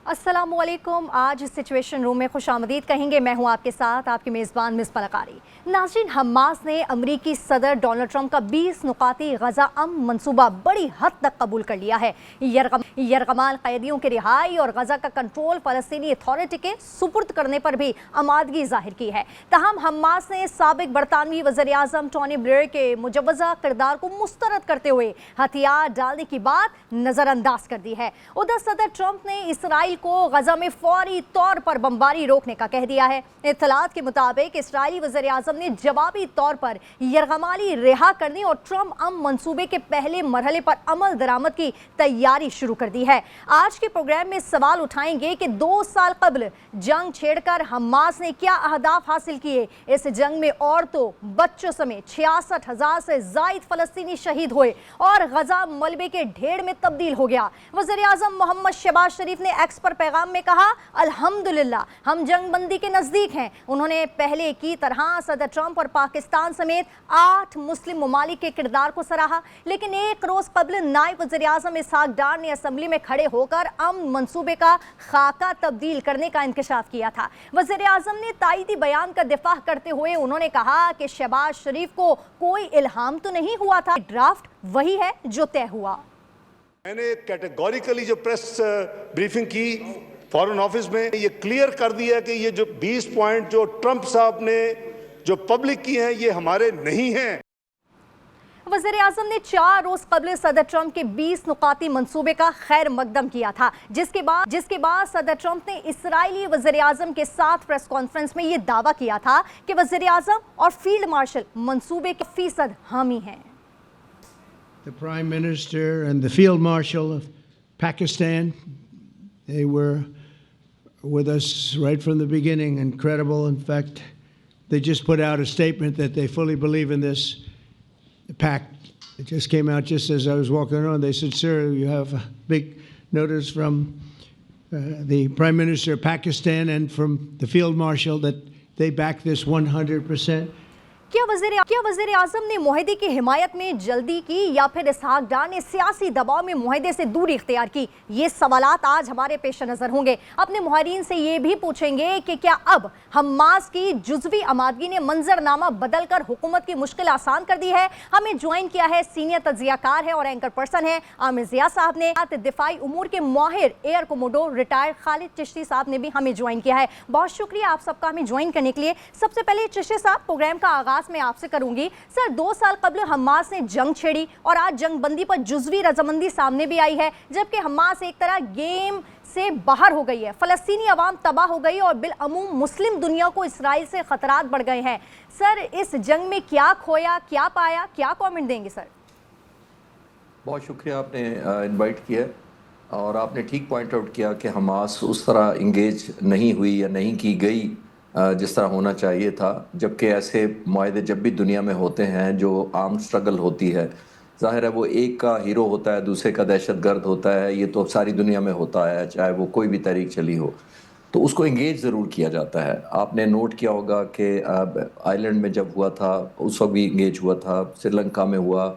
अस्सलामुअलैकुम। आज situation room में खुशामदीद कहेंगे। मैं हूं आपके साथ आपकी मेज़बान मिस पलकारी। नाज़रीन, हमास ने अमरीकी सदर डोनाल्ड ट्रंप का 20 नुकाती गजा अमन मंसूबा बड़ी हद तक कबूल कर लिया है। यरगमाल कैदियों की रिहाई और गजा का कंट्रोल फ़लस्तीनी अथॉरिटी के सुपुर्द करने पर भी आमादगी जाहिर की है। तहम हमास ने साबिक बरतानवी वज़ीर आज़म टोनी ब्लेयर के मुजवज़ा किरदार को मुस्तरद करते हुए हथियार डालने की बात नज़रअंदाज कर दी है। उधर सदर ट्रंप ने इसराइल को गजा में फौरी तौर पर बमबारी रोकने का कह दिया है। इत्तलात के मुताबिक इसराइली वज़ीर आज़म ने जवाबी तौर पर यरगमाली रिहा करने और ट्रंप अमन मंसूबे के पहले मरहले पर अमल दरामद की तैयारी शुरू कर दी है। आज के प्रोग्राम में सवाल उठाएंगे कि 2 साल कबल जंग छेड़कर हमास ने क्या अहदाफ हासिल किए। इस जंग में औरतों, बच्चों समेत 66,000 से जायद फलस्तीनी शहीद हुए और गजा मलबे के ढेर में तब्दील हो गया। वज़ीर आज़म मोहम्मद शहबाज शरीफ ने एक्स पर पैगाम में कहा, अल्हम्दुलिल्लाह हम जंग बंदी के नजदीक हैं। उन्होंने पहले की तरह सदर ट्रंप और पाकिस्तान समेत 8 मुस्लिम ममालिक के किरदार को सराहा, लेकिन एक रोज कबल नायब वज़ीर आज़म इसहाक डार ने असम्बली में खड़े होकर अमन मंसूबे का खाका तब्दील करने का इंकशाफ किया था। वज़ीर आज़म ने तायदी बयान का दिफा करते हुए उन्होंने कहा कि शहबाज शरीफ को कोई इल्हाम तो नहीं हुआ था, ड्राफ्ट वही है जो तय हुआ। मैंने कैटेगोरिकली जो प्रेस ब्रीफिंग की फॉरेन ऑफिस में ये क्लियर कर दिया कि ये जो 20 पॉइंट जो ट्रंप साहब ने जो पब्लिक की हैं ये हमारे नहीं हैं। वज़ीर आज़म ने 4 रोज कबल सदर ट्रंप के 20 नुकाती मंसूबे का खैर मकदम किया था, जिसके बाद सदर ट्रंप ने इसराइली वज़ीर आज़म के साथ प्रेस कॉन्फ्रेंस में ये दावा किया था कि वज़ीर आज़म और फील्ड मार्शल मंसूबे के फीसद हामी हैं। The Prime Minister and the Field Marshal of Pakistan, they were with us right from the beginning. Incredible. In fact, they just put out a statement that they fully believe in this pact. It just came out just as I was walking on. They said, sir, you have a big notice from the Prime Minister of Pakistan and from the Field Marshal that they back this 100%. क्या वज़ीर आज़म ने मुआहदे की हिमायत में जल्दी की या फिर इसहाक डार ने सियासी दबाव में मुआहदे से दूरी इख्तियार की? ये सवालात आज हमारे पेश नज़र होंगे। अपने मुहारिन से ये भी पूछेंगे कि क्या अब हमास की जुज़वी आमादगी ने मंजरनामा बदलकर हुकूमत की मुश्किल आसान कर दी है? हमें ज्वाइन किया है सीनियर तज्जियाकार है और एंकर पर्सन है आमिर ज़िया साहब ने। दिफाई उमूर के माहिर air commodore retired Khalid Chishti साहब ने भी हमें ज्वाइन किया है। बहुत शुक्रिया आप सबका हमें ज्वाइन करने के लिए। सबसे पहले चिश्ती साहब, प्रोग्राम का आगाज मैं आपसे करूंगी। सर, 2 साल कबल हमास ने जंग छेड़ी और आज जंग बंदी पर जुज़वी रजामंदी सामने भी आई है, जबकि हमास एक तरह गेम से बाहर हो गई है। फलस्तीनी अवाम तबाह हो गई और बिलअमूम मुस्लिम दुनिया को इसराइल से खतरात बढ़ गए हैं। सर, इस जंग में क्या खोया, क्या पाया, क्या कमेंट देंगे सर? बहुत शुक्रिया, आपने इनवाइट किया और आपने ठीक पॉइंट आउट किया कि हमास उस तरह इंगेज नहीं हुई या नहीं की गई जिस तरह होना चाहिए था। जबकि ऐसे मुआहदे जब भी दुनिया में होते हैं, जो आर्म स्ट्रगल होती है, ज़ाहिर है वो एक का हीरो होता है, दूसरे का दहशतगर्द होता है। ये तो सारी दुनिया में होता है, चाहे वो कोई भी तहरीक चली हो, तो उसको इंगेज ज़रूर किया जाता है। आपने नोट किया होगा कि आइलैंड में जब हुआ था उस वक्त भी इंगेज हुआ था, श्रीलंका में हुआ,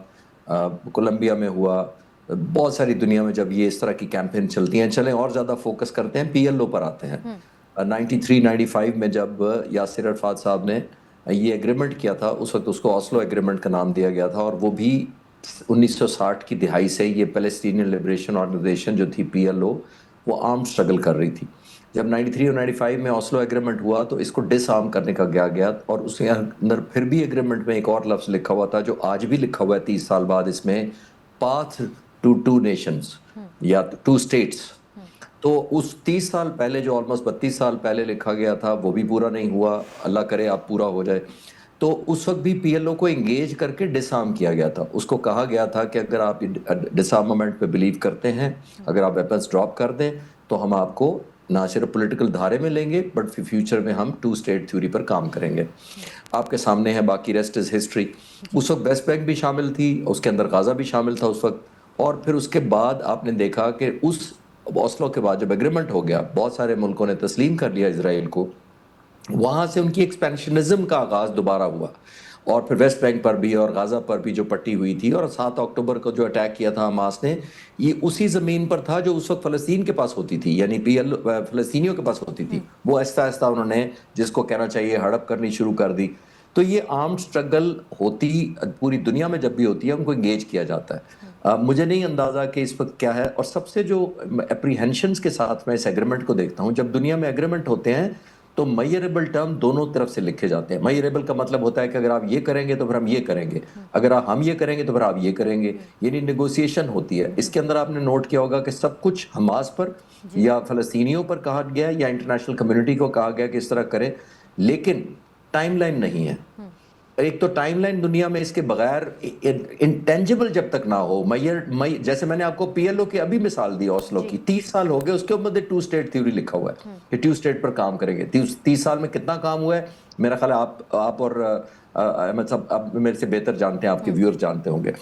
कोलंबिया में हुआ, बहुत सारी दुनिया में जब ये इस तरह की कैंपेन चलती हैं। चलें और ज़्यादा फोकस करते हैं, PLO पर आते हैं। 93-95 में जब यासिर अरफात साहब ने ये एग्रीमेंट किया था, उस वक्त उसको ऑस्लो एग्रीमेंट का नाम दिया गया था, और वो भी 1960 की दिहाई से ये पैलेस्टीनियन लिबरेशन ऑर्गेनाइजेशन जो थी PLO, वो आर्म स्ट्रगल कर रही थी। जब 93 और 95 में ऑस्लो एग्रीमेंट हुआ तो इसको डिसआर्म करने का गया और उसके अंदर फिर भी एग्रीमेंट में एक और लफ्ज़ लिखा हुआ था, जो आज भी लिखा हुआ है 30 साल बाद इसमें, पाथ टू 2 नेशंस या 2 स्टेट्स। तो उस 30 साल पहले, जो ऑलमोस्ट 32 साल पहले लिखा गया था, वो भी पूरा नहीं हुआ। अल्लाह करे आप पूरा हो जाए। तो उस वक्त भी PLO को इंगेज करके डिसआर्म किया गया था। उसको कहा गया था कि अगर आप डिसआर्मामेंट पे बिलीव करते हैं, अगर आप वेपन्स ड्रॉप कर दें, तो हम आपको ना सिर्फ पॉलिटिकल धारे में लेंगे, बट फ्यूचर में हम 2 स्टेट थ्योरी पर काम करेंगे। आपके सामने है, बाकी रेस्ट इज़ हिस्ट्री। उस वक्त वेस्ट बैंक भी शामिल थी, उसके अंदर गाज़ा भी शामिल था उस वक्त। और फिर उसके बाद आपने देखा कि उस ऑस्लो के बाद जब एग्रीमेंट हो गया, बहुत सारे मुल्कों ने तस्लीम कर लिया इजराइल को, वहाँ से उनकी एक्सपेंशनिज्म का आगाज़ दोबारा हुआ। और फिर वेस्ट बैंक पर भी और गाजा पर भी जो पट्टी हुई थी, और 7 अक्टूबर को जो अटैक किया था हमास ने, ये उसी ज़मीन पर था जो उस वक्त फ़लस्तीन के पास होती थी, यानी फ़लस्तीनियों के पास होती थी। वो आहिस्ता आहिस्ता उन्होंने, जिसको कहना चाहिए, हड़प करनी शुरू कर दी। तो ये आर्म्ड स्ट्रगल होती पूरी दुनिया में जब भी होती है, उनको इंगेज किया जाता है। मुझे नहीं अंदाज़ा कि इस वक्त क्या है। और सबसे जो एप्रीहेंशंस के साथ मैं इस एग्रीमेंट को देखता हूँ, जब दुनिया में एग्रीमेंट होते हैं तो मेजरेबल टर्म दोनों तरफ से लिखे जाते हैं। मेजरेबल का मतलब होता है कि अगर आप ये करेंगे तो फिर हम ये करेंगे, अगर हम ये करेंगे तो फिर आप ये करेंगे, यानी नेगोशिएशन होती है। इसके अंदर आपने नोट किया होगा कि सब कुछ हमास पर या फ़लस्तीनियों पर कहा गया या इंटरनेशनल कम्युनिटी को कहा गया कि इस तरह करें, लेकिन टाइमलाइन नहीं है। एक तो टाइमलाइन दुनिया में इसके बगैर इंटेंजिबल जब तक ना हो, जैसे मैंने आपको पीएलओ की अभी मिसाल दी, ओस्लो की, 30 साल हो गए, उसके ऊपर 2 स्टेट थ्योरी लिखा हुआ है कि 2 स्टेट पर काम करेंगे। 30 साल में कितना काम हुआ है, मेरा ख्याल है आप और अहमद साहब आप मेरे से बेहतर जानते हैं, आपके व्यूअर्स जानते होंगे।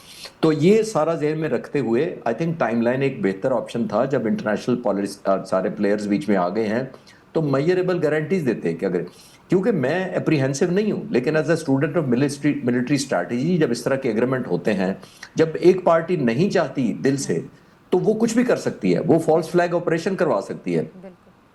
तो ये सारा ज़हन में रखते हुए आई थिंक टाइमलाइन एक बेहतर ऑप्शन था। जब इंटरनेशनल पॉलिसी सारे प्लेयर्स बीच में आ गए हैं तो मेजरेबल गारंटीज देते हैं कि अगर, क्योंकि मैं एप्रीहेंसिव नहीं हूं, लेकिन as a student of military strategy, जब इस तरह के एग्रीमेंट होते हैं, जब एक पार्टी नहीं चाहती दिल से तो वो कुछ भी कर सकती है, वो फॉल्स फ्लैग ऑपरेशन करवा सकती है।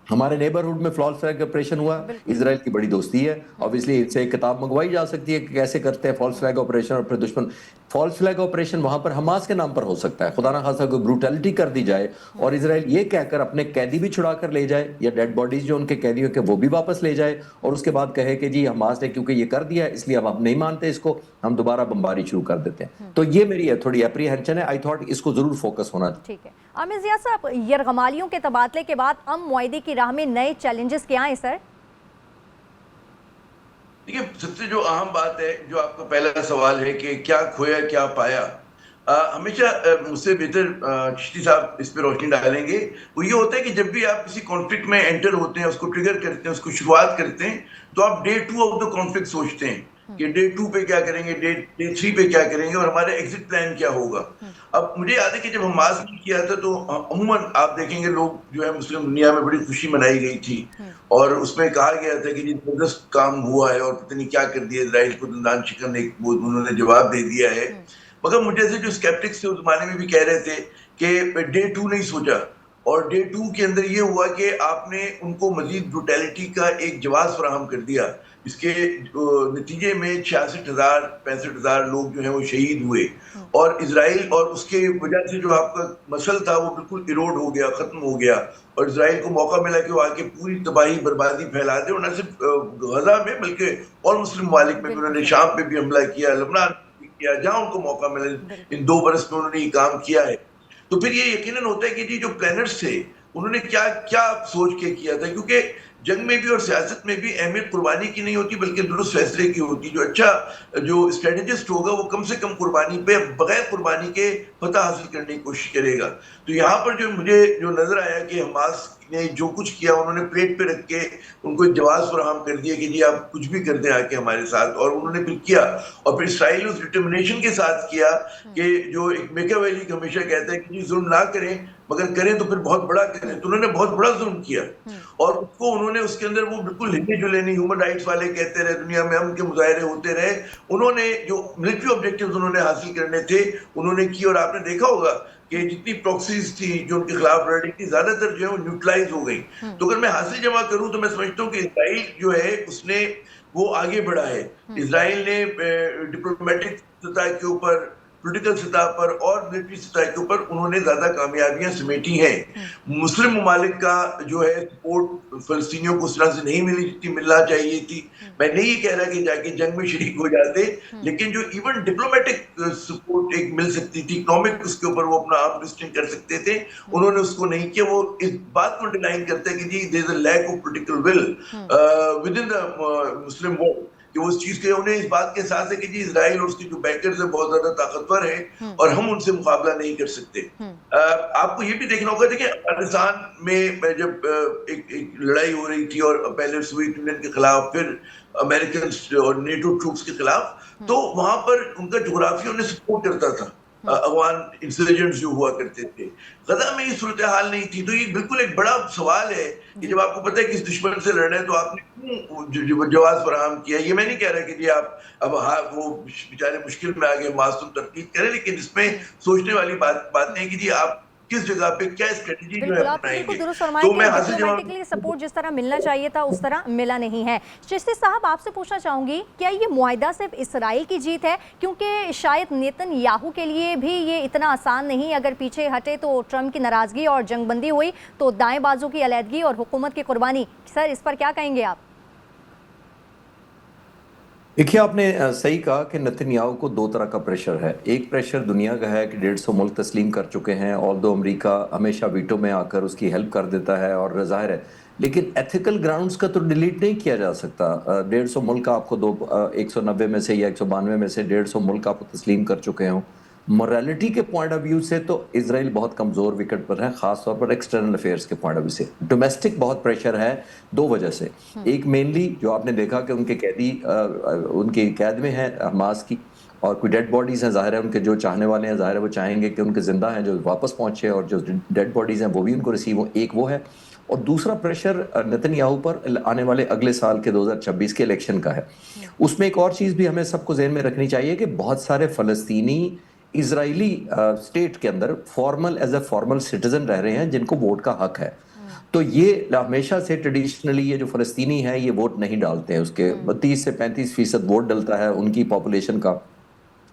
हमारे नेबरहुड में फॉल्स फ्लैग ऑपरेशन हुआ, इजराइल की बड़ी दोस्ती है, ऑब्वियसली इनसे एक किताब मंगवाई जा सकती है कि कैसे करते हैं फॉल्स फ्लैग ऑपरेशन। और फिर दुश्मन फॉल्स फ्लैग ऑपरेशन वहां पर हमास के नाम पर हो सकता है, खुदा ना खासा कोई ब्रूटैलिटी कर दी जाए और इजराइल ये कहकर अपने कैदी भी छुड़ा कर ले जाए, या डेड बॉडीज जो उनके कैदियों के वो भी वापस ले जाए, और उसके बाद कहे कि जी हमास ने क्योंकि ये कर दिया इसलिए अब आप नहीं मानते इसको, हम दोबारा बमबारी शुरू कर देते हैं। तो ये मेरी थोड़ी एप्रीहेंशन है। आई थॉट इसको जरूर फोकस होना चाहिए। ठीक है आमिर ज़िया साहब, यरगमालियों के तबादले के बाद मुआहदे की राह में नए चैलेंजेस क्या हैं सर? देखिए, सबसे जो अहम बात है, जो आपका पहला सवाल है कि क्या खोया क्या पाया, हमेशा मुझसे बेहतर चिश्ती साहब इस पे रोशनी डालेंगे। वो ये होता है कि जब भी आप किसी कॉन्फ्लिक्ट में एंटर होते हैं, उसको ट्रिगर करते हैं, उसको शुरुआत करते हैं, तो आप डे 2 ऑफ द कॉन्फ्लिक्ट सोचते हैं कि डे 2 पे क्या करेंगे, डे 3 पे क्या करेंगे और हमारा एग्जिट प्लान क्या होगा। अब मुझे याद है कि जब हमास ने किया था तो अमूमन आप देखेंगे लोग जो है मुस्लिम दुनिया में बड़ी खुशी मनाई गई थी और उसमें कहा गया था कि जी जबरदस्त काम हुआ है और पता नहीं क्या कर दिया इजराइल को, दंदान शिकन एक उन्होंने जवाब दे दिया है। मगर मुझे ऐसे जो स्केप्टिक्स थे उस जमाने में भी कह रहे थे कि डे 2 नहीं सोचा, और डे 2 के अंदर ये हुआ कि आपने उनको मजीद ब्रूटैलिटी का एक जवाब फराहम कर दिया। इसके नतीजे में 66,000 65,000 लोग जो हैं वो शहीद हुए, और इजराइल और उसके वजह से जो आपका मसल था वो बिल्कुल इरोड हो गया, खत्म हो गया, और इजराइल को मौका मिला कि वो आके पूरी तबाही बर्बादी फैला दे। और न सिर्फ गजा में बल्कि और मुस्लिम ममालिक में भी उन्होंने शाम पे भी हमला किया, लबनान किया, जहां उनको मौका मिले। इन 2 बरस में उन्होंने ये काम किया है। तो फिर ये यकीनन होता है कि जी जो प्लानर्स थे उन्होंने क्या क्या सोच के किया था, क्योंकि जंग में भी और सियासत में भी अहमियत कुर्बानी की नहीं होती बल्कि दुरुस्त फैसले की होती। जो अच्छा जो स्ट्रेटेजिस्ट होगा वो कम से कम कुर्बानी पे, बगैर कुर्बानी के फतह हासिल करने की कोशिश करेगा। तो यहाँ पर जो मुझे जो नजर आया कि हमास ने जो कुछ किया उन्होंने प्लेट पे रख के उनको जवाब फराहम कर दिया कि जी आप कुछ भी कर दें आके हमारे साथ, और उन्होंने फिर किया। और फिर इसराइल उस डिटर्मिनेशन के साथ किया कि जो एक मैकियावेली हमेशा कहता है कि जी जुल्म ना करें मगर करें तो फिर बहुत बड़ा करें। तो उन्होंने बहुत बड़ा जुल्म किया और उसको उन्होंने उसके अंदर वो बिल्कुल हिलने जुले नहीं, ह्यूमन राइट्स वाले कहते रहे, दुनिया में हम के मुजाहरे होते रहे। उन्होंने जो मिलिट्री ऑब्जेक्टिव्स उन्होंने हासिल करने थे उन्होंने किए, और आपने देखा होगा कि जितनी प्रॉक्सीज थी जो उनके खिलाफ लड़ रही थी ज्यादातर जो है वो न्यूट्रलाइज हो गई। तो अगर मैं हासिल जमा करूं तो मैं समझता हूं कि इजराइल जो है उसने वो आगे बढ़ा है। इजराइल ने डिप्लोमेटिक सतह के ऊपर, पॉलिटिकल सतह पर और मिलिट्री सतह के ऊपर उन्होंने ज्यादा कामयाबियां समेटी हैं। मुस्लिम ममालिक का जो है सपोर्ट फलस्तीनियों को उस तरह से नहीं मिली जितनी मिलना चाहिए थी। मैं नहीं ये कह रहा कि जाके जंग में शरीक हो जाते, लेकिन जो इवन डिप्लोमेटिक सपोर्ट एक मिल सकती थी, इकोनॉमिक उसके ऊपर वो अपना आप लिस्टिंग कर सकते थे, उन्होंने उसको नहीं किया। वो इस बात को डिनाइन करते हैं कि जी there is a lack of political will within the Muslim world, कि वो उस चीज के उन्हें इस बात के साथ है कि जी इजराइल और उसके जो बैकर्स हैं बहुत ज्यादा ताकतवर हैं और हम उनसे मुकाबला नहीं कर सकते। आपको ये भी देखना होगा, देखिए अफगानिस्तान में जब एक लड़ाई हो रही थी और पहले सोवियत यूनियन के खिलाफ फिर अमेरिकन और नेटो ट्रूप्स के खिलाफ, तो वहां पर उनका जोग्राफिया उन्हें सपोर्ट करता था। अफगान इंसर्जेंट्स जो हुआ करते थे। गजा में ये सूरत हाल नहीं थी। तो ये बिल्कुल एक बड़ा सवाल है कि जब आपको पता है कि इस दुश्मन से लड़ रहे हैं तो आपने क्यों जवाब फराहम किया। ये मैं नहीं कह रहा कि जी आप अब हाँ वो बेचारे मुश्किल में आ गए, मासूम तरकीब करें, लेकिन इसमें सोचने वाली बात नहीं कि जी आप किस जगह पे क्या स्ट्रेटेजी जो है बिल्कुल, आपने बिल्कुल अपनाएंगे। दुरुस्त फरमाया तो कि मैं हासिल जवाब डिप्लोमेटिकली सपोर्ट जिस तरह मिलना चाहिए था उस तरह मिला नहीं है। चिश्ती साहब, आपसे पूछना चाहूंगी, क्या ये मुआहदा सिर्फ इसराइल की जीत है? क्योंकि शायद नेतन्याहू के लिए भी ये इतना आसान नहीं। अगर पीछे हटे तो ट्रंप की नाराजगी और जंगबंदी हुई तो दाएं बाजू की अलहदगी और हुकूमत की कुर्बानी। सर, इस पर क्या कहेंगे आप? देखिए, आपने सही कहा कि नेतन्याहू को दो तरह का प्रेशर है। एक प्रेशर दुनिया का है कि 150 मुल्क तस्लीम कर चुके हैं, ऑल्दो अमेरिका हमेशा वीटो में आकर उसकी हेल्प कर देता है और जाहिर है, लेकिन एथिकल ग्राउंड्स का तो डिलीट नहीं किया जा सकता। 150 मुल्क आपको 190 में से या 192 में से 150 मुल्क आपको तस्लीम कर चुके हों। मोरालिटी के पॉइंट ऑफ व्यू से तो इसराइल बहुत कमज़ोर विकेट पर है, ख़ासतौर पर एक्सटर्नल अफेयर्स के पॉइंट ऑफ व्यू से। डोमेस्टिक बहुत प्रेशर है दो वजह से। एक मेनली जो आपने देखा कि उनके कैदी उनकी कैद में है हमास की, और कोई डेड बॉडीज़ हैं, ज़ाहिर है उनके जो चाहने वाले हैं ज़ाहिर है वो चाहेंगे कि उनके ज़िंदा हैं जो वापस पहुँचे, और जो डेड बॉडीज़ हैं वो भी उनको रिसीव हो। एक वो है, और दूसरा प्रेशर नेतन्याहू पर आने वाले अगले साल के 2026 के इलेक्शन का है। उसमें एक और चीज़ भी हमें सबको ज़हन में रखनी चाहिए कि बहुत सारे फ़लस्तीनी इजरायली स्टेट के अंदर formal as a formal citizen रह रहे हैं जिनको वोट का हक है। तो ये हमेशा से ट्रेडिशनली ये जो फ़लस्तीनी है ये वोट नहीं डालते हैं, उसके 30 से 35% वोट डलता है उनकी पॉपुलेशन का,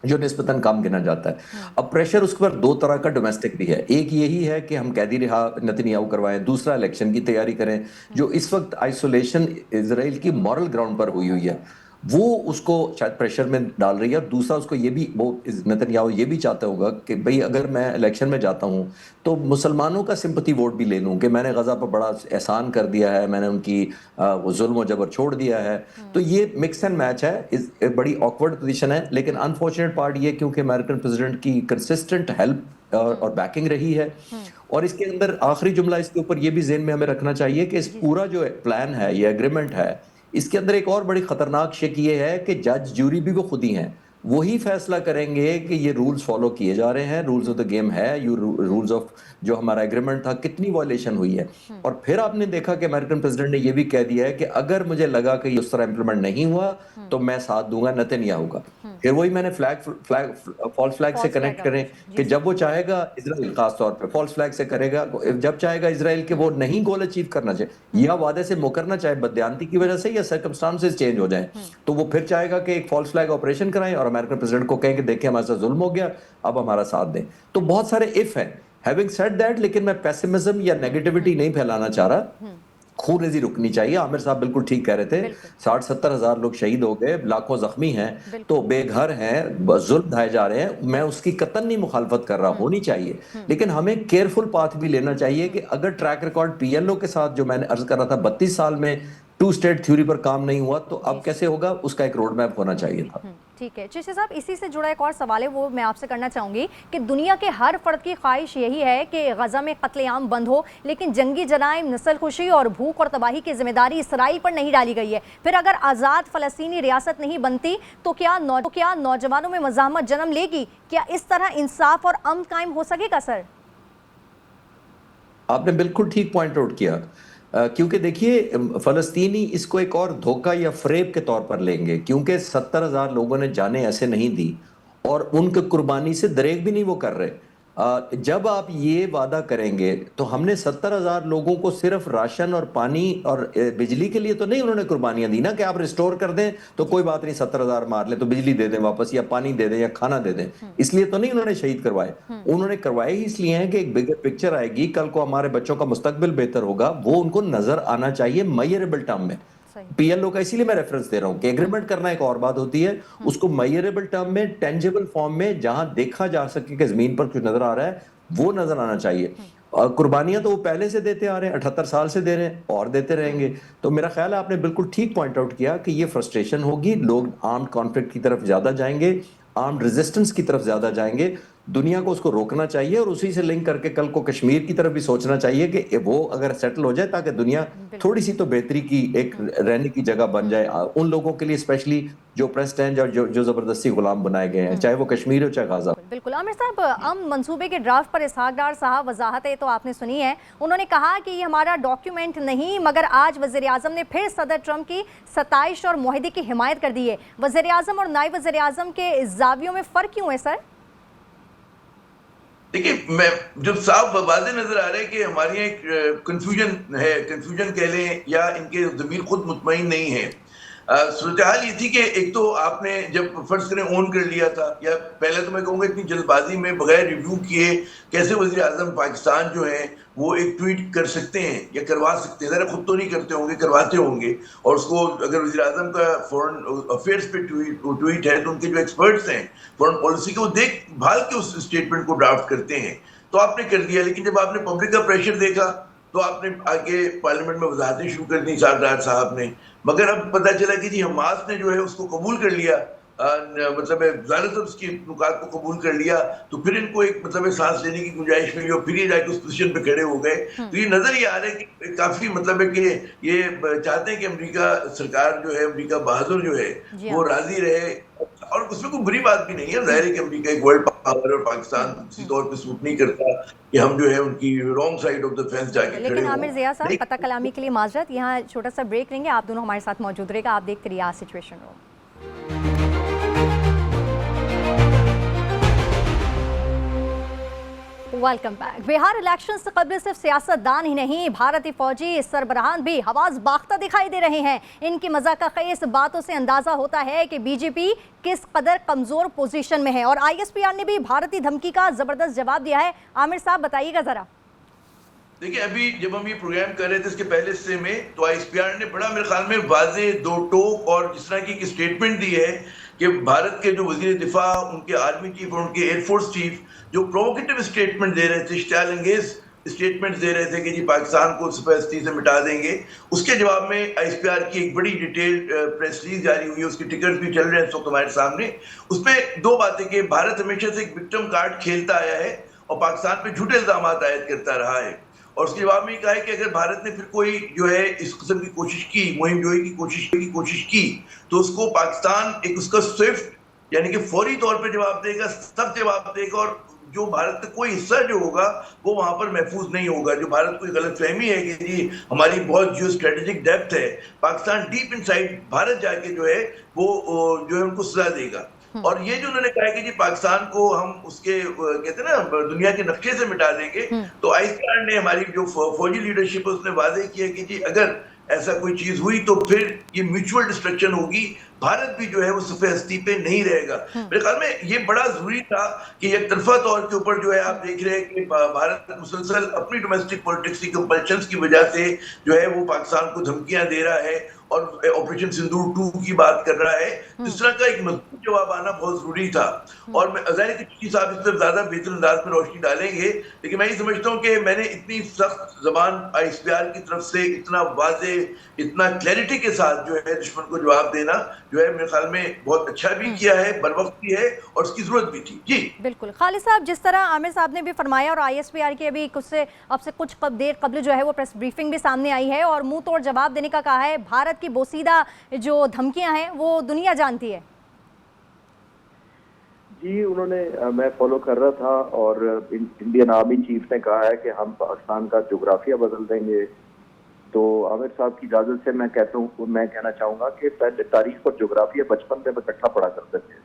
जो निस्बतन कम गिना जाता है। अब प्रेशर उसके पर दो तरह का डोमेस्टिक भी है। एक यही है कि हम कैदी रिहा नेतन्याहू करवाएं, दूसरा इलेक्शन की तैयारी करें, जो इस वक्त आइसोलेशन इसराइल की मॉरल ग्राउंड पर हुई है वो उसको शायद प्रेशर में डाल रही है। और दूसरा उसको ये भी, वो नेतन्याहू ये भी चाहता होगा कि भाई अगर मैं इलेक्शन में जाता हूँ तो मुसलमानों का सिंपैथी वोट भी ले लूँ कि मैंने गजा पर बड़ा एहसान कर दिया है, मैंने उनकी वो जुल्म और जबर छोड़ दिया है। तो ये मिक्स एंड मैच है, एक बड़ी ऑकवर्ड पोजीशन है। लेकिन अनफॉर्चुनेट पार्ट ये क्योंकि अमेरिकन प्रेसिडेंट की कंसिस्टेंट हेल्प और बैकिंग रही है। और इसके अंदर आखिरी जुमला इसके ऊपर ये भी ज़हन में हमें रखना चाहिए कि इस पूरा जो प्लान है, ये एग्रीमेंट है, इसके अंदर एक और बड़ी खतरनाक शिक ये है कि जज जूरी भी वो खुद ही हैं, वही फैसला करेंगे कि ये रूल्स फॉलो किए जा रहे हैं, रूल्स ऑफ द गेम है, यू रूल्स ऑफ जो हमारा एग्रीमेंट था कितनी वायलेशन हुई है। और फिर आपने देखा कि अमेरिकन प्रेसिडेंट ने ये भी कह दिया है कि अगर मुझे लगा कि ये उस तरह इंप्लीमेंट नहीं हुआ तो मैं साथ दूंगा नेतन्याहू का। फिर वही मैंने फॉल्स फ्लैग से कनेक्ट करें कि जब वो चाहेगा इसराइल, खास तौर पे फॉल्स फ्लैग से करेगा, जब चाहेगा इसराइल के वो नहीं गोल अचीव करना चाहिए या वादे से मुकरना चाहे बदयांती की वजह से या सर्कमस्टांसेस चेंज हो जाए, तो वो फिर चाहेगा कि एक फॉल्स फ्लैग ऑपरेशन कराएं और अमेरिकन प्रेसिडेंट को कहें कि देखिए हमारे साथ जुल्म हो गया, अब हमारा साथ दें। तो बहुत सारे इफ हैं। हैविंग सेड दैट, लेकिन मैं पेसिमिज्म या नेगेटिविटी नहीं फैलाना चाह रहा। खूनरेजी रुकनी चाहिए। आमिर साहब बिल्कुल ठीक कह रहे थे, 60-70 हजार लोग शहीद हो गए, लाखों जख्मी हैं, तो बेघर हैं, जुल्म ढाए जा रहे हैं। मैं उसकी कतई नहीं मुखालफत कर रहा, होनी चाहिए, लेकिन हमें केयरफुल पाथ भी लेना चाहिए कि अगर ट्रैक रिकॉर्ड पीएलओ के साथ जो मैंने अर्ज कर रहा था 32 साल में टू स्टेट थ्योरी पर काम नहीं हुआ, तो अब कैसे होगा, उसका एक रोड मैप होना चाहिए था। ठीक है चिश्ती साहब, इसी से जुड़ा एक और सवाल है, वो मैं आपसे करना चाहूंगी कि दुनिया के हर फर्द की ख्वाहिश यही है कि गजा में कत्लेआम बंद हो, लेकिन जंगी जराइम, नस्लकुशी और भूख और तबाही की जिम्मेदारी इसराइल पर नहीं डाली गई है। फिर अगर आज़ाद फ़लस्तीनी रियासत नहीं बनती तो क्या नौजवानों में मज़ाहमत जन्म लेगी? क्या इस तरह इंसाफ और अमन कायम हो सकेगा? सर, आपने बिल्कुल ठीक पॉइंट आउट किया, क्योंकि देखिए फ़लस्तीनी इसको एक और धोखा या फ्रेब के तौर पर लेंगे, क्योंकि 70,000 लोगों ने जाने ऐसे नहीं दी और उनके कुर्बानी से दरेग भी नहीं वो कर रहे। जब आप ये वादा करेंगे तो हमने 70,000 लोगों को सिर्फ राशन और पानी और बिजली के लिए तो नहीं उन्होंने कुर्बानियां दी ना, कि आप रिस्टोर कर दें तो कोई बात नहीं, 70,000 मार लें तो बिजली दे दें वापस, या पानी दे दें, या खाना दे दें, इसलिए तो नहीं उन्होंने शहीद करवाए। उन्होंने करवाए ही इसलिए हैं कि एक बिगर पिक्चर आएगी, कल को हमारे बच्चों का मुस्तकबिल बेहतर होगा, वो उनको नजर आना चाहिए मेजरेबल टर्म में। पीएलओ का इसीलिए मैं रेफरेंस दे रहा हूं कि एग्रीमेंट करना एक और बात होती है, उसको मेजरेबल टर्म में, टेंजिबल फॉर्म में, जहां देखा जा सके कि जमीन पर कुछ नजर आ रहा है, वो नजर आना चाहिए। कुर्बानियां तो वो पहले से देते आ रहे हैं, 78 साल से दे रहे हैं और देते रहेंगे। तो मेरा ख्याल है आपने बिल्कुल ठीक पॉइंट आउट किया कि ये फ्रस्ट्रेशन होगी, लोग आर्म्ड कॉन्फ्लिक्ट की तरफ ज्यादा जाएंगे, आर्म्ड रेजिस्टेंस की तरफ ज्यादा जाएंगे। दुनिया को उसको रोकना चाहिए और उसी से लिंक करके कल को कश्मीर की तरफ भी सोचना चाहिए कि वो अगर सेटल हो जाए ताकि दुनिया थोड़ी सी तो बेहतरी की एक रहने की जगह बन जाए उन लोगों के लिए, स्पेशली जो प्रेस्ट हैं, जो जबरदस्ती गुलाम बनाए गए हैं, चाहे वो कश्मीर हो चाहे गाजा। बिल्कुल आमिर साहब, अमन मंसूबे के ड्राफ्ट पर इसहाक डार साहब वजाहतें तो आपने सुनी है। उन्होंने कहा कि ये हमारा डॉक्यूमेंट नहीं, मगर आज वज़ीर आज़म ने फिर सदर ट्रंप की सताइश और मुआहदे की हिमायत कर दी है। वज़ीर आज़म और नायब वज़ीर आज़म के जावियों में फ़र्क क्यों है सर? देखिए, मैं जो साफ वाज़ेह नजर आ रहा है कि हमारे यहाँ एक कंफ्यूजन है, कंफ्यूजन कह लें या इनके ज़मीर खुद मुतमईन नहीं है। सूरत हाल ये थी कि एक तो आपने जब फर्ज करें ओन कर लिया था, या पहले तो मैं कहूँगा इतनी जल्दबाजी में बगैर रिव्यू किए कैसे वज़ीर आज़म पाकिस्तान जो है वो एक ट्वीट कर सकते हैं या करवा सकते हैं। ज़रा खुद तो नहीं करते होंगे, करवाते होंगे, और उसको अगर वज़ीर आज़म का फॉरेन अफेयर्स पे ट्वीट है तो उनके जो एक्सपर्ट्स हैं फॉरेन पॉलिसी के, वो देख भाल के उस स्टेटमेंट को ड्राफ्ट करते हैं। तो आपने कर दिया, लेकिन जब आपने पब्लिक का प्रेशर देखा तो आपने आगे पार्लियामेंट में वजाहतें शुरू कर दी सारदार साहब ने। मगर अब पता चला कि जी हमास ने जो है उसको कबूल कर लिया, मतलब ज़्यादातर उसकी नुकात को कबूल कर लिया, तो फिर इनको एक मतलब सांस लेने की गुंजाइश मिली और फिर ये जाके उस पोजीशन पे खड़े हो गए। तो ये नजर ये आ रहा है कि काफी मतलब है कि ये चाहते हैं कि अमेरिका सरकार जो है, अमेरिका बहादुर जो है वो राजी रहे, और उसमें कोई बुरी बात भी नहीं है। जाहिर है कि अमेरिका एक वर्ल्ड पावर और पाकिस्तान किसी तौर पे सूट नहीं करता कि हम जो है उनकी wrong side of the fence जाके खड़े लेकिन हों। आमिर ज़िया साहब, पता कलामी के लिए माजरत, यहाँ छोटा सा ब्रेक लेंगे, आप दोनों हमारे साथ मौजूद रहेगा, आप देखते रहिए आज situation room. Welcome back. Bihar election से कबल सिर्फ सियासतदान ही नहीं, भारतीय फौजी सरबराहान भी हवास बाख्ता दिखाई दे रहे हैं। इनकी मज़ाक़-ए-ख़ेज़ बातों से अंदाज़ा होता है कि बीजेपी किस कदर कमज़ोर पोजीशन में है, और ISPR ने भी भारतीय धमकी का ज़बरदस्त जवाब दिया है। आमिर साहब बताइएगा ज़रा। देखिए, अभी जब हम ये प्रोग्राम कर रहे थे इसके पहले हिस्से में, तो ISPR ने बड़ा मेरे ख्याल में वाज़े दो टोक और जिस तरह की स्टेटमेंट दी है कि भारत के जो वजीर दिफा, उनके आर्मी चीफ और उनके एयरफोर्स चीफ जो प्रोवोकेटिव स्टेटमेंट दे रहे थे, इश्तियाल-अंगेज स्टेटमेंट दे रहे थे कि जी पाकिस्तान को सफेदस्ती से मिटा देंगे, उसके जवाब में ISPR की एक बड़ी डिटेल प्रेस रिलीज जारी हुई है, उसके टिकट भी चल रहे हैं इस वक्त हमारे सामने। उसमें दो बातें कि भारत हमेशा से एक विक्टिम कार्ड खेलता आया है और पाकिस्तान पे झूठे इल्जाम आयद करता रहा है, और उसके जवाब में कहा है कि अगर भारत ने फिर कोई जो है इस किस्म की कोशिश की, मुहिम जोई की कोशिश की, तो उसको पाकिस्तान एक उसका स्विफ्ट यानी कि फौरी तौर पे जवाब देगा, सब जवाब देगा, और जो भारत का कोई हिस्सा जो होगा वो वहां पर महफूज नहीं होगा। जो भारत को गलतफहमी है कि जी हमारी बहुत जियो स्ट्रेटेजिक डेप्थ है, पाकिस्तान डीप इनसाइड भारत जाके जो है वो जो है उनको सजा देगा। और ये जो उन्होंने कहा है कि जी पाकिस्तान को हम उसके कहते हैं ना दुनिया के नक्शे से मिटा देंगे, तो ISPR ने हमारी जो फौजी लीडरशिप है उसने वादे किया कि जी अगर ऐसा कोई चीज हुई तो फिर ये म्यूचुअल डिस्ट्रक्शन होगी, भारत भी जो है वो सफेदस्ती पे नहीं रहेगा। मेरे ख्याल में ये बड़ा जरूरी था कि एक तरफा तौर के ऊपर जो है आप देख रहे हैं कि भारत मुसलसल अपनी डोमेस्टिक पॉलिटिक्स की कंपल्शंस की वजह से जो है वो पाकिस्तान को धमकियां दे रहा है और ऑपरेशन सिंदूर 2 की बात कर रहा है। इस तरह का एक मजबूत जवाब आना बहुत जरूरी था, और मैं ज़ाहिर है कि साहब इस पर ज्यादा बेहतर अंदाज में रोशनी डालेंगे, लेकिन मैं ये समझता हूँ कि मैंने इतनी सख्त जबान ISPR की तरफ से इतना वाजे, इतना क्लैरिटी के साथ जो है दुश्मन को जवाब देना जो है मेरे ख्याल में बहुत अच्छा भी किया है, बर वक्त भी है, और उसकी जरूरत भी थी। जी बिल्कुल खालिद साहब, जिस तरह आमिर साहब ने भी फरमाया और ISPR की अभी अब से कुछ देर कबल जो है वो प्रेस ब्रीफिंग भी सामने आई है और मुंह तोड़ जवाब देने का कहा है। भारत की बोसीदा जो धमकियां हैं वो दुनिया जानती है। जी उन्होंने, मैं फॉलो कर रहा था, और इंडियन आर्मी चीफ ने कहा है कि हम पाकिस्तान का जोग्राफिया बदल देंगे। तो आमिर साहब की इजाजत से मैं कहना चाहूंगा कि पहले तारीख और जोग्राफिया बचपन में इकट्ठा पढ़ा करते थे,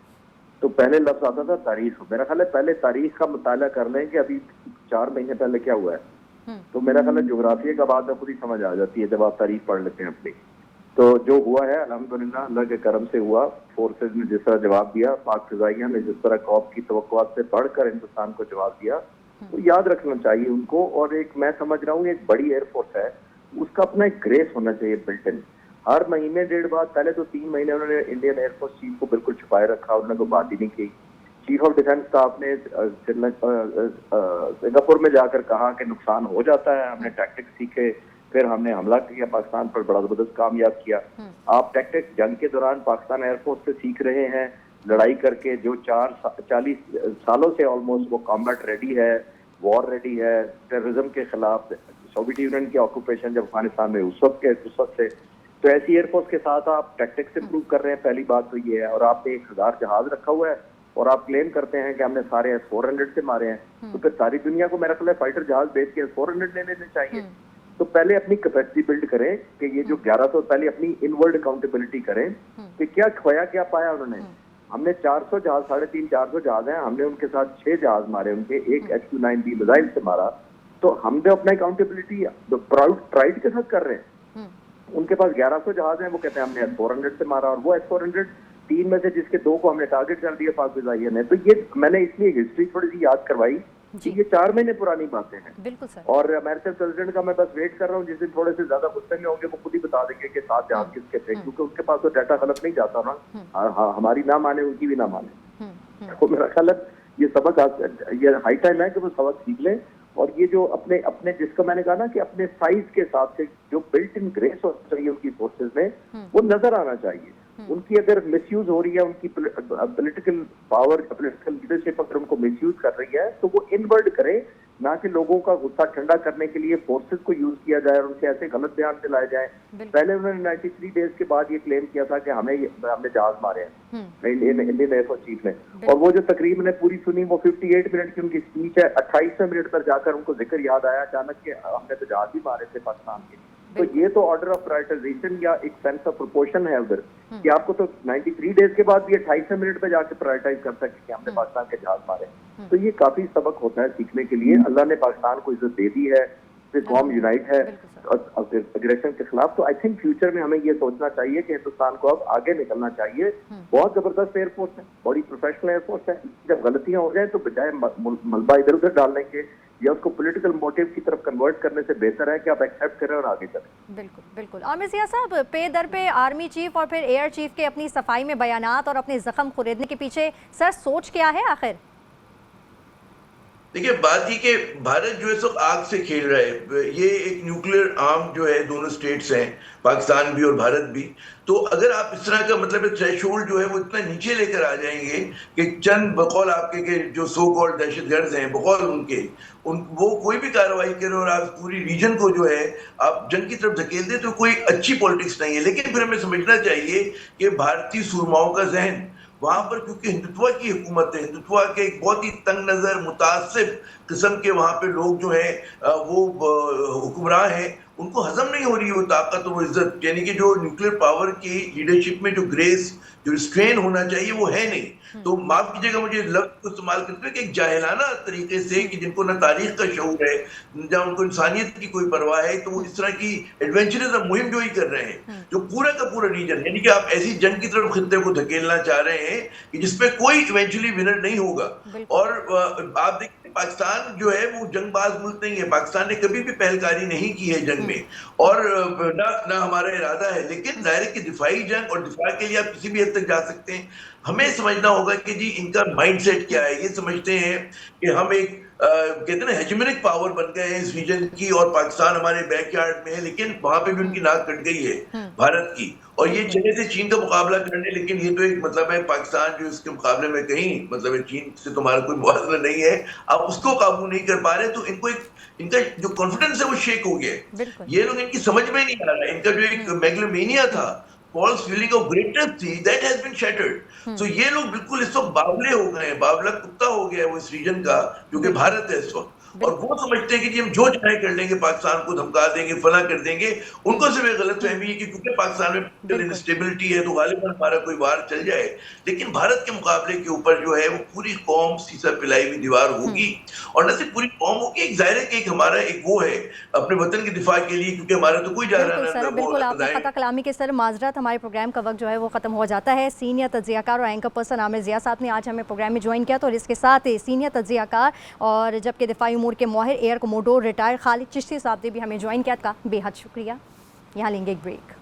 तो पहले लफ्ज आता था तारीख। मेरा ख्याल है पहले तारीख का मुताला कर लें कि अभी 4 महीने पहले क्या हुआ है, तो मेरा ख्याल है जोग्राफिया का बात में खुद ही समझ आ जाती है जब आप तारीख पढ़ लेते हैं अपनी। तो जो हुआ है अल्हम्दुलिल्लाह अल्लाह के करम से हुआ। फोर्सेज ने जिस तरह जवाब दिया, पाक फिजाइया ने जिस तरह कौम की तवक्कुआत से बढ़कर हिंदुस्तान को जवाब दिया, तो याद रखना चाहिए उनको। और एक मैं समझ रहा हूँ एक बड़ी एयरफोर्स है, उसका अपना एक ग्रेस होना चाहिए बिल्ट इन। हर महीने 1.5 बार, पहले तो 3 महीने उन्होंने इंडियन एयरफोर्स चीफ को बिल्कुल छुपाए रखा, उन्होंने कोई बात ही नहीं की। चीफ ऑफ डिफेंस स्टाफ ने सिंगापुर में जाकर कहा कि नुकसान हो जाता है, हमने टैक्टिक्स सीखे, फिर हमने हमला किया पाकिस्तान पर, बड़ा जबरदस्त कामयाब किया। आप टैक्टिक्स जंग के दौरान पाकिस्तान एयरफोर्स से सीख रहे हैं, लड़ाई करके जो 40 सालों से ऑलमोस्ट वो कॉम्बैट रेडी है, वॉर रेडी है, टेररिज्म के खिलाफ सोवियत यूनियन की ऑक्यूपेशन जब अफगानिस्तान में उस वक्त से, तो ऐसी एयरफोर्स के साथ आप टैक्टिक्स इंप्रूव कर रहे हैं। पहली बात तो ये है, और आपने 1000 जहाज रखा हुआ है और आप क्लेम करते हैं कि हमने सारे S-400 से मारे हैं, तो फिर सारी दुनिया को मेरा ख्याल है फाइटर जहाज बेच के S-400 ले लेने चाहिए। तो पहले अपनी कैपेसिटी बिल्ड करें कि ये जो 1100, पहले अपनी इनवर्ड अकाउंटेबिलिटी करें कि क्या खोया क्या पाया उन्होंने। हमने 400 जहाज, 350-400 जहाज हैं, हमने उनके साथ 6 जहाज मारे, उनके एक HQ-9B मिसाइल से मारा, तो हमने अपना अकाउंटेबिलिटी प्राइड के साथ कर रहे हैं। उनके पास 1100 जहाज हैं, वो कहते हैं हमने S-400 से मारा, और वो S-400 3 में से जिसके 2 को हमने टारगेट कर दिया पाक फिजाइया ने। तो ये मैंने इसलिए हिस्ट्री थोड़ी सी याद करवाई कि ये 4 महीने पुरानी बातें हैं। बिल्कुल सर। और अमेरिकन प्रेसिडेंट का मैं बस वेट कर रहा हूँ, जिस दिन थोड़े से ज्यादा गुस्से में होंगे वो खुद ही बता देंगे कि 7 जहाज किसके थे, क्योंकि उनके पास तो डाटा गलत नहीं जाता ना। हाँ, हमारी ना माने उनकी भी ना माने। तो मेरा ख्याल है ये सबक ये हाई टाइम है कि वो सबक सीख लें। और ये जो अपने जिसको मैंने कहा ना कि अपने साइज के हिसाब से जो बिल्ट इन ग्रेस होना चाहिए उनकी फोर्सेस में, वो नजर आना चाहिए। उनकी अगर मिसयूज हो रही है, उनकी पॉलिटिकल पावर, पॉलिटिकल लीडरशिप अगर उनको मिसयूज कर रही है, तो वो इनवर्ड करे, ना कि लोगों का गुस्सा ठंडा करने के लिए फोर्सेस को यूज किया जाए और उनसे ऐसे गलत बयान दिलाए जाए। पहले उन्होंने 93 डेज के बाद ये क्लेम किया था कि हमने जहाज मारे हैं, इंडियन एयरफोर्स चीफ ने, और वो जो तकरीब ने पूरी सुनी, वो 58 मिनट की उनकी स्पीच है। 28वें मिनट पर जाकर उनको जिक्र याद आया अचानक के हमने तो जहाज भी मारे थे पाकिस्तान के। तो ये तो ऑर्डर ऑफ प्रायोरिटाइजेशन या एक सेंस ऑफ प्रोपोर्शन है उधर, कि आपको तो 93 डेज के बाद भी 28वें मिनट पे जाके प्रायोरिटाइज कर सकते कि हमने पाकिस्तान के जहाज मारे। तो ये काफी सबक होता है सीखने के लिए। अल्लाह ने पाकिस्तान को इज्जत दे दी है, कौम यूनाइट है अग्रेशन के खिलाफ। तो आई थिंक फ्यूचर में हमें ये सोचना चाहिए कि हिंदुस्तान को अब आगे निकलना चाहिए। बहुत जबरदस्त एयरफोर्स है, बड़ी प्रोफेशनल एयरफोर्स है। जब गलतियां हो जाए तो बजाय मलबा इधर उधर डालने के या उसको पॉलिटिकल मोटिव की तरफ कन्वर्ट करने से बेहतर है कि आप एक्सेप्ट करें और आगे चलें। बिल्कुल बिल्कुल। आमिर ज़िया साहब, पे दर पे आर्मी चीफ और फिर एयर चीफ के अपनी सफाई में बयानात और अपने जख्म खुरेदने के पीछे सर सोच क्या है आखिर? देखिए, बात ये कि भारत जो है सब आग से खेल रहा है। ये एक न्यूक्लियर आर्म जो है, दोनों स्टेट्स हैं, पाकिस्तान भी और भारत भी। तो अगर आप इस तरह का मतलब थ्रेशोल्ड जो है वो इतना नीचे लेकर आ जाएंगे कि चंद बकौल आपके के जो सो कॉल्ड दहशतगर्द हैं, बकौल उनके वो कोई भी कार्रवाई करें और आप पूरी रीजन को जो है आप जंग की तरफ धकेल दें, तो कोई अच्छी पॉलिटिक्स नहीं है। लेकिन फिर हमें समझना चाहिए कि भारतीय सुरमाओं का जहन वहां पर, क्योंकि हिंदुत्व की हुकूमत है, हिंदुत्व के एक बहुत ही तंग नजर मुतासिब किस्म के वहां पे लोग जो हैं वो हुक्मरान हैं, उनको हजम नहीं हो रही वो ताकत और वो इज्जत। यानी कि जो न्यूक्लियर पावर की लीडरशिप में जो ग्रेस, जो रिस्ट्रेन होना चाहिए, वो है नहीं। तो माफ कीजिएगा मुझे लफ्ज को इस्तेमाल करते हुए कि एक जाहिलाना तरीके से, कि जिनको ना तारीख का शऊर है, जहाँ उनको इंसानियत की कोई परवाह है, तो वो इस तरह की एडवेंचरस मुहिम जो ही कर रहे हैं, जो पूरा का पूरा रीजन, यानी कि आप ऐसी जंग की तरफ खित्ते को धकेलना चाह रहे हैं कि जिसपे कोई इवेंचुअली विनर नहीं होगा। और आप देखिए पाकिस्तान जो है वो जंगबाज मुल्क नहीं है। पाकिस्तान ने कभी भी पहलकारी नहीं की है जंग में, और ना हमारा इरादा है। लेकिन दायरे की दिफाई जंग और दिफा के लिए आप किसी भी हद तक जा सकते हैं। हमें समझना होगा कि जी इनका माइंडसेट क्या है। ये समझते हैं कि हम एक कहते हैं ना हेजेमोनिक पावर बन गए हैं इस रीजन की, और पाकिस्तान हमारे बैकयार्ड में है, लेकिन वहां पे भी उनकी नाक कट गई है भारत की। और ये चले थे चीन का मुकाबला करने, लेकिन ये तो एक मतलब है पाकिस्तान जो इसके मुकाबले में कहीं मतलब है चीन से तुम्हारा कोई मुआवजा नहीं है, आप उसको काबू नहीं कर पा रहे। तो इनको एक इनका जो कॉन्फिडेंस है वो शेक हो गया। ये लोग, इनकी समझ में नहीं आ रहा है, इनका जो एक मेगलोमेनिया था, false feeling of greatness थी, that has been shattered. So ये लोग बिल्कुल इस वक्त बावले हो गए हैं, बावला कुत्ता हो गया है वो इस रीजन का, क्योंकि भारत है इस वक्त। और वो समझते हैं कि जी हम जो चाहे कर लेंगे, पाकिस्तान को धमका देंगे, फला कर देंगे। उनको सिर्फ एक गलत फहमी है कि क्योंकि पाकिस्तान में पोलिटिकल इंस्टेबिलिटी है तो गालिबन हमारा कोई वार चल जाए। लेकिन भारत के मुकाबले के ऊपर जो है वो पूरी कौम सीसा पिलाई हुई दीवार होगी। और न सिर्फ पूरी कौम होगी, एक जाहिर है कि एक हमारा एक वो है अपने वतन के दिफा के लिए, क्योंकि हमारा तो कोई जा रहा है। बिल्कुल, आपने खता कलामी के सर माजरत, हमारे प्रोग्राम का वक्त जो है वो खत्म हो जाता है। सीनियर तज्जियाकार और एंकर पर्सन आमिर ज़िया साहब ने आज हमें प्रोग्राम में ज्वाइन किया, तो इसके साथ सीनियर तज्जियाकार और जबकि दिफाई उमूर के माहिर air commodore retired Khalid Chishti साहब ने भी हमें ज्वाइन किया था। बेहद शुक्रिया। यहाँ लेंगे एक ब्रेक।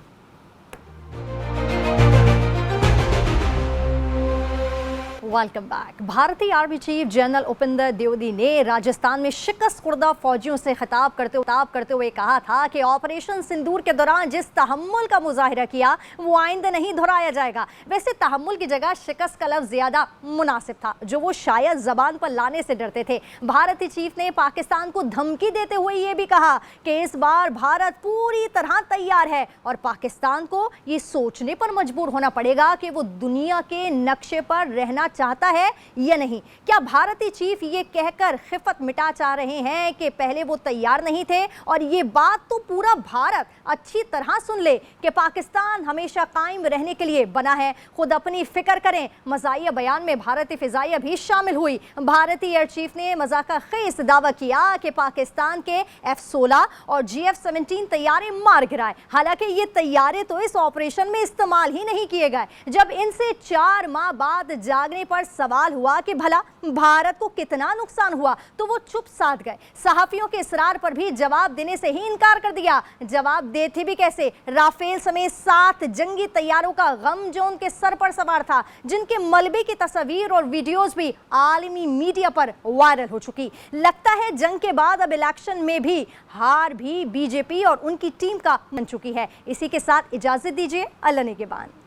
Welcome back. भारतीय army chief general Upinder Dwivedi ने राजस्थान में शिकस्त खुर्दा फौजियों से खिताब करते हुए कहा था कि ऑपरेशन सिंदूर के दौरान जिस तहम्मुल का मुजाहिरा किया वो आइंदा नहीं दोहराया जाएगा। वैसे तहम्मुल की जगह शिकस्त का लफ्ज ज्यादा मुनासिब था, जो वो शायद जबान पर लाने से डरते थे। भारतीय चीफ ने पाकिस्तान को धमकी देते हुए ये भी कहा कि इस बार भारत पूरी तरह तैयार है और पाकिस्तान को ये सोचने पर मजबूर होना पड़ेगा कि वो दुनिया के नक्शे पर रहना चाहता है या नहीं। क्या भारतीय चीफ ये कहकर खिफत मिटा चाह रहे हैं कि पहले वो तैयार नहीं थे? और ये बात तो पूरा भारत अच्छी तरह सुन ले कि पाकिस्तान हमेशा कायम रहने के लिए बना है। खुद अपनी फिक्र करें। मज़ाहिया बयान में भारतीय फिजाइया भी शामिल हुई। भारतीय एयर चीफ ने मजाका खेज दावा किया कि पाकिस्तान के F-16 और GF-17 तैयारे मार गिराए। हालांकि ये तैयारे तो इस ऑपरेशन में इस्तेमाल ही नहीं किए गए। जब इनसे 4 माह बाद जागने पर सवाल हुआ कि भला भारत को कितना नुकसान हुआ, तो वो चुप साध गए। सहाफियों के इसरार पर भी जवाब देने से ही इनकार कर दिया। जवाब देते भी कैसे? राफेल समेत 7 जंगी तैयारों का गम जो उनके सर पर सवार था, जिनके मलबे की तस्वीर और वीडियोस भी आलमी मीडिया पर वायरल हो चुकी। लगता है जंग के बाद अब इलेक्शन में भी हार भी बीजेपी और उनकी टीम का बन चुकी है। इसी के साथ इजाजत दीजिए, अल्लाह ने के बाद।